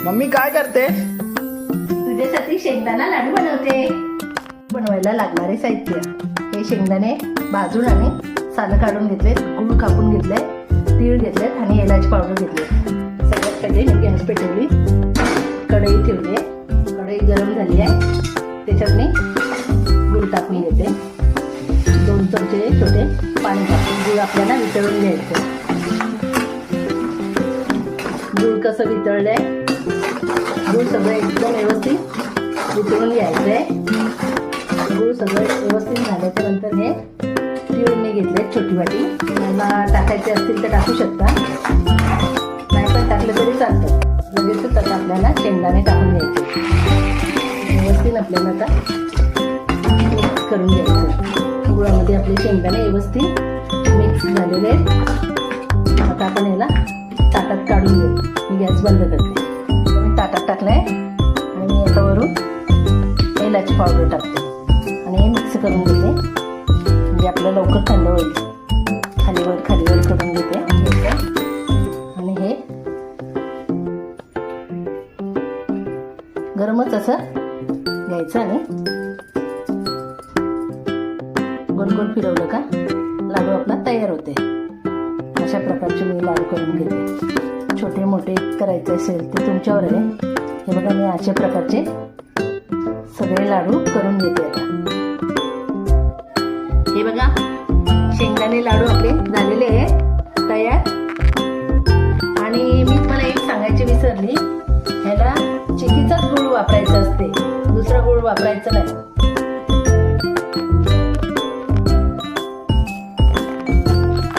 Mummy काय करते? तुझ्यासाठी शेंगदाणा लाडू बनवते. बनवायला लागणारे साहित्य: हे शेंगदाणे भाजून आणि सालं काढून घेतले, गूळ कापून घेतले, तीळ घेतलेत आणि इलायची पावडर घेतली. सगळ्यात पहिले मी गॅस पेटवली, कढई ठेवली आहे. कढई गरम झाली आहे. त्याच्यात मी गूळ टाकून घेते. 2 चमचे छोटे पाणी टाकून गूळ आपल्याला वितळून घ्यायचं. गूळ कसं वितळलंय, गूळ सगळं एकदम व्यवस्थित वितळून घ्यायचं आहे. गूळ सगळं व्यवस्थित झाल्याच्या नंतर हे तीळ मी घेतले छोटी वाटी. मला टाकायचे असतील तर टाकू शकता, नाही पण टाकलं तरी चालतं. लगेच आता आपल्याला शेंगदाणे टाकून घ्यायचे. व्यवस्थित आपल्याला आता मिक्स करून घ्यायचं. गुळामध्ये आपले शेंगदाणे व्यवस्थित मिक्स झालेले आहेत. आता आपण याला ताटात काढून घेऊ. मी गॅस बंद करते. मी ताटात टाकलं आहे आणि मी आता वरून इलायची पावडर टाकते आणि हे मिक्स करून घेते. म्हणजे आपलं लवकर थंड होईल. खालीवर करून घेते आणि हे गरमच असं घ्यायचं आणि गोल गोल फिरवलं का लाडू आपला तयार होते. अशा प्रकारचे मी लाडू करून घेते. छोटे मोठे करायचे असेल ते तुमच्यावर आहे. हे बघा, मी अशा प्रकारचे सगळे लाडू करून घेते. आता हे बघा, शेंगदाणे लाडू आपले झालेले आहे तयार. आणि मी तुम्हाला एक सांगायची विसरली, ह्याला चिकीचाच गूळ वापरायचा असते, दुसरा गूळ वापरायचा नाही.